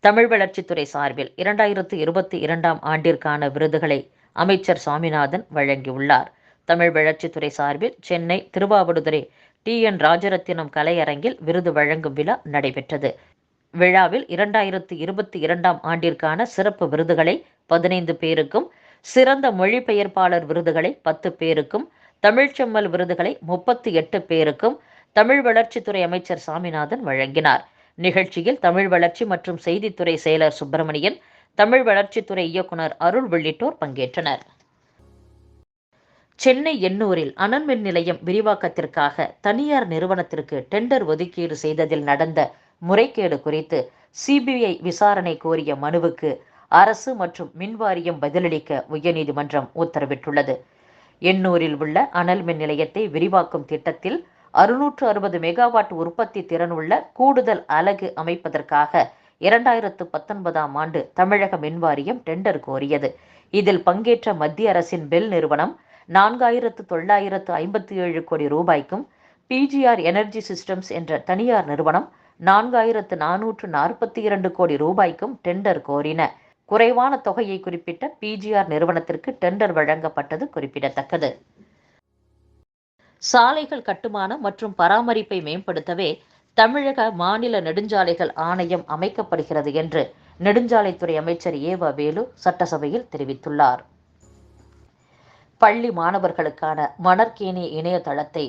தமிழ் வளர்ச்சித்துறை சார்பில் 2022ஆம் ஆண்டிற்கான விருதுகளை அமைச்சர் சாமிநாதன் வழங்கியுள்ளார். தமிழ் வளர்ச்சித்துறை சார்பில் சென்னை திருவாவடுதுறை TN ராஜரத்தினம் கலையரங்கில் விருது வழங்கும் விழா நடைபெற்றது. விழாவில் 2022ஆம் ஆண்டிற்கான சிறப்பு விருதுகளை 15 பேருக்கும், சிறந்த மொழிபெயர்ப்பாளர் விருதுகளை 10 பேருக்கும், தமிழ்ச்செம்மல் விருதுகளை 38 பேருக்கும் தமிழ் வளர்ச்சித்துறை அமைச்சர் சாமிநாதன் வழங்கினார். நிகழ்ச்சியில் தமிழ் வளர்ச்சி மற்றும் செய்தித்துறை செயலர் சுப்பிரமணியன், தமிழ் வளர்ச்சித்துறை இயக்குனர் அருள் உள்ளிட்டோர் பங்கேற்றனர். சென்னை எண்ணூரில் அனல் மின் நிலையம் விரிவாக்கத்திற்காக தனியார் நிறுவனத்திற்கு டெண்டர் ஒதுக்கீடு செய்ததில் நடந்த முறைகேடு குறித்து CBI விசாரணை கோரிய மனுவுக்கு அரசு மற்றும் மின்வாரியம் பதிலளிக்க உயர்நீதிமன்றம் உத்தரவிட்டுள்ளது. எண்ணூரில் உள்ள அனல் மின் நிலையத்தை விரிவாக்கும் திட்டத்தில் 660 மெகாவாட் உற்பத்தி திறனுள்ள கூடுதல் அலகு அமைப்பதற்காக 2019ஆம் ஆண்டு தமிழக மின்வாரியம் டெண்டர் கோரியது. இதில் பங்கேற்ற மத்திய அரசின் பெல் நிறுவனம் 4,957 கோடி ரூபாய்க்கும், PGR எனர்ஜி சிஸ்டம்ஸ் என்ற தனியார் நிறுவனம் 4,442 கோடி ரூபாய்க்கும் டெண்டர் கோரின. குறைவான தொகையை குறிப்பிட்ட PGR நிறுவனத்திற்கு டெண்டர் வழங்கப்பட்டது குறிப்பிடத்தக்கது. சாலைகள் கட்டுமானம் மற்றும் பராமரிப்பை மேம்படுத்தவே தமிழக மாநில நெடுஞ்சாலைகள் ஆணையம் அமைக்கப்படுகிறது என்று நெடுஞ்சாலைத்துறை அமைச்சர் ஏவ வேலு சட்டசபையில் தெரிவித்துள்ளார். பள்ளி மாணவர்களுக்கான மணற்கேணி இணையதளத்தை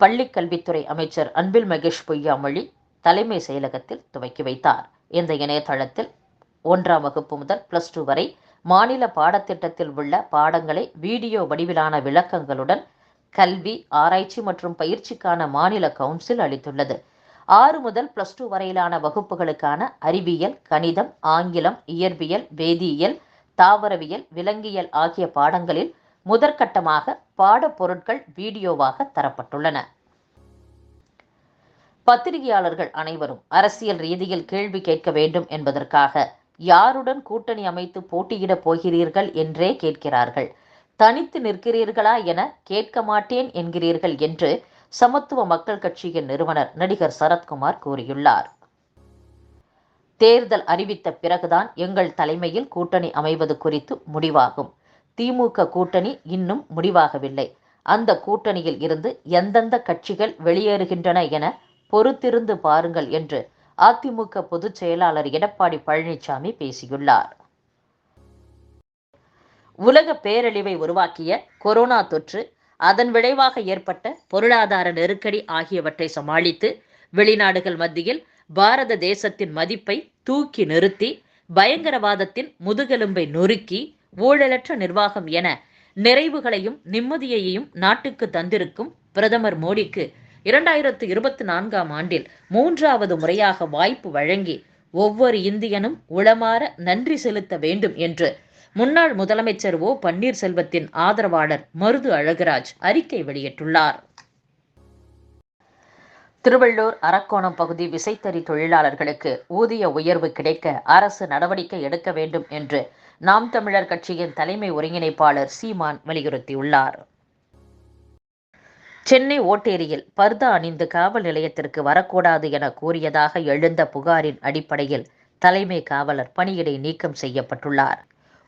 பள்ளிக்கல்வித்துறை அமைச்சர் அன்பில் மகேஷ் பொய்யாமொழி தலைமை செயலகத்தில் துவக்கி வைத்தார். இந்த இணையதளத்தில் 1ஆம் வகுப்பு முதல் +2 வரை மாநில பாடத்திட்டத்தில் உள்ள பாடங்களை வீடியோ வடிவிலான விளக்கங்களுடன் கல்வி, ஆராய்ச்சி மற்றும் பயிற்சிக்கான மாநில கவுன்சில் அளித்துள்ளது. 6 முதல் +2 வரையிலான வகுப்புகளுக்கான அறிவியல், கணிதம், ஆங்கிலம், இயற்பியல், வேதியியல், தாவரவியல், விலங்கியல் ஆகிய பாடங்களில் முதற்கட்டமாக பாடப்பொருட்கள் வீடியோவாக தரப்பட்டுள்ளன. பத்திரிகையாளர்கள் அனைவரும் அரசியல் ரீதியில் கேள்வி கேட்க வேண்டும் என்பதற்காக யாருடன் கூட்டணி அமைத்து போட்டியிடப் போகிறீர்கள் என்றே கேட்கிறார்கள். தனித்து நிற்கிறீர்களா என கேட்க மாட்டேன் என்கிறீர்கள் என்று சமத்துவ மக்கள் கட்சியின் நிறுவனர் நடிகர் சரத்குமார் கூறியுள்ளார். தேர்தல் அறிவித்த பிறகுதான் எங்கள் தலைமையில் கூட்டணி அமைவது குறித்து முடிவாகும். திமுக கூட்டணி இன்னும் முடிவாகவில்லை. அந்த கூட்டணியில் இருந்து எந்தெந்த கட்சிகள் வெளியேறுகின்றன என பொறுத்திருந்து பாருங்கள் என்று அதிமுக பொதுச் செயலாளர் எடப்பாடி பழனிசாமி பேசியுள்ளார். உலக பேரழிவை உருவாக்கிய கொரோனா தொற்று, அதன் விளைவாக ஏற்பட்ட பொருளாதார நெருக்கடி ஆகியவற்றை சமாளித்து வெளிநாடுகள் மத்தியில் பாரத தேசத்தின் மதிப்பை தூக்கி நிறுத்தி பயங்கரவாதத்தின் முதுகெலும்பை நொறுக்கி ஊழலற்ற நிர்வாகம் என நிறைவுகளையும் நிம்மதியையும் நாட்டுக்கு தந்திருக்கும் பிரதமர் மோடிக்கு 2024ஆம் ஆண்டில் 3வது முறையாக வாய்ப்பு வழங்கி ஒவ்வொரு இந்தியனும் உளமாற நன்றி செலுத்த வேண்டும் என்று முன்னாள் முதலமைச்சர் ஓ பன்னீர்செல்வத்தின் ஆதரவாளர் மருது அழகுராஜ் அறிக்கை வெளியிட்டுள்ளார். திருவள்ளூர் அரக்கோணம் பகுதி விசைத்தறி தொழிலாளர்களுக்கு ஊதிய உயர்வு கிடைக்க அரசு நடவடிக்கை எடுக்க வேண்டும் என்று நாம் தமிழர் கட்சியின் தலைமை ஒருங்கிணைப்பாளர் சீமான் வலியுறுத்தியுள்ளார். சென்னை ஓட்டேரியில் பர்தா அணிந்து காவல் நிலையத்திற்கு வரக்கூடாது என கூறியதாக எழுந்த புகாரின் அடிப்படையில் தலைமை காவலர் பணியிடை நீக்கம் செய்யப்பட்டுள்ளார்.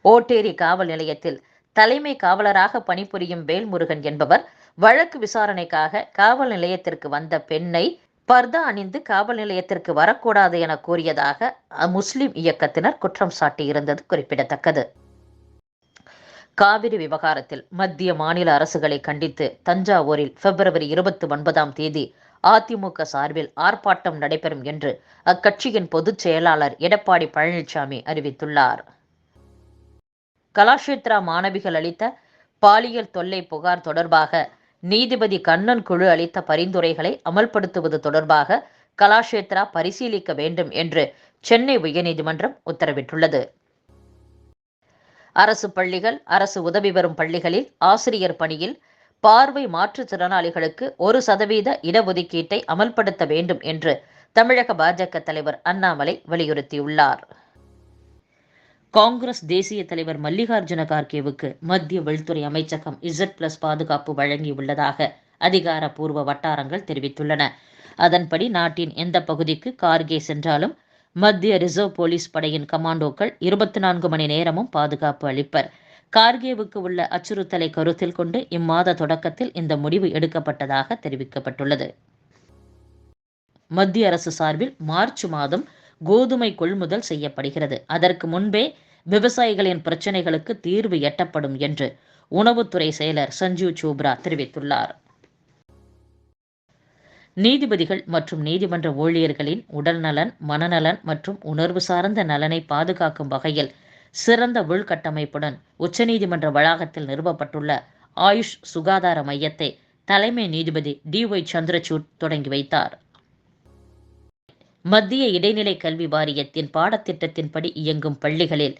ஓட்டேரி காவல் நிலையத்தில் தலைமை காவலராக பணிபுரியும் வேல்முருகன் என்பவர் வழக்கு விசாரணைக்காக காவல் நிலையத்திற்கு வந்த பெண்ணை பர்தா அணிந்து காவல் நிலையத்திற்கு வரக்கூடாது என கூறியதாக முஸ்லிம் இயக்கத்தினர் குற்றம் சாட்டியிருந்தது குறிப்பிடத்தக்கது. காவிரி விவகாரத்தில் மத்திய மாநில அரசுகளை கண்டித்து தஞ்சாவூரில் பிப்ரவரி 29ஆம் தேதி அதிமுக சார்பில் ஆர்ப்பாட்டம் நடைபெறும் என்று அக்கட்சியின் பொதுச் செயலாளர் எடப்பாடி பழனிசாமி அறிவித்துள்ளார். கலாஷேத்ரா மாணவிகள் அளித்த பாலியல் தொல்லை புகார் தொடர்பாக நீதிபதி கண்ணன் குழு அளித்த பரிந்துரைகளை அமல்படுத்துவது தொடர்பாக கலாஷேத்ரா பரிசீலிக்க வேண்டும் என்று சென்னை உயர்நீதிமன்றம் உத்தரவிட்டுள்ளது. அரசு பள்ளிகள், அரசு உதவி பெறும் பள்ளிகளில் ஆசிரியர் பணியில் பார்வை மாற்றுத்திறனாளிகளுக்கு 1% இடஒதுக்கீட்டை அமல்படுத்த வேண்டும் என்று தமிழக பாஜக தலைவர் அண்ணாமலை வலியுறுத்தியுள்ளார். காங்கிரஸ் தேசிய தலைவர் மல்லிகார்ஜுன கார்கேவுக்கு மத்திய உள்துறை அமைச்சகம் Z+ பாதுகாப்பு வழங்கியுள்ளதாக அதிகாரப்பூர்வ வட்டாரங்கள் தெரிவித்துள்ளன. அதன்படி நாட்டின் எந்த பகுதிக்கு கார்கே சென்றாலும் மத்திய ரிசர்வ் போலீஸ் படையின் கமாண்டோக்கள் 24 மணி நேரமும் பாதுகாப்பு அளிப்பர். கார்கேவுக்கு உள்ள அச்சுறுத்தலை கருத்தில் கொண்டு இம்மாத தொடக்கத்தில் இந்த முடிவு எடுக்கப்பட்டதாக தெரிவிக்கப்பட்டுள்ளது. மத்திய அரசு சார்பில் மார்ச் மாதம் கோதுமை கொள்முதல் செய்யப்படுகிறது. அதற்கு முன்பே விவசாயிகளின் பிரச்சினைகளுக்கு தீர்வு எட்டப்படும் என்று உணவுத்துறை செயலர் சஞ்சீவ் சோப்ரா தெரிவித்துள்ளார். நீதிபதிகள் மற்றும் நீதிமன்ற ஊழியர்களின் உடல்நலன், மனநலன் மற்றும் உணர்வு சார்ந்த நலனை பாதுகாக்கும் வகையில் சிறந்த உள்கட்டமைப்புடன் உச்சநீதிமன்ற வளாகத்தில் நிறுவப்பட்டுள்ள ஆயுஷ் சுகாதார மையத்தை தலைமை நீதிபதி டி.ஒய். சந்திரசூட் தொடங்கி வைத்தார். மத்திய இடைநிலை கல்வி வாரியத்தின் பாடத்திட்டத்தின்படி இயங்கும் பள்ளிகளில்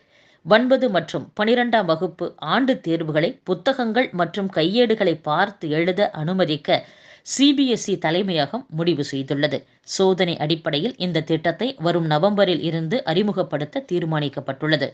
9 மற்றும் 12ஆம் வகுப்பு ஆண்டு தேர்வுகளை புத்தகங்கள் மற்றும் கையேடுகளை பார்த்து எழுத அனுமதிக்க சிபிஎஸ்இ தலைமையகம் முடிவு செய்துள்ளது. சோதனை அடிப்படையில் இந்த திட்டத்தை வரும் நவம்பரில் இருந்து அறிமுகப்படுத்த தீர்மானிக்கப்பட்டுள்ளது.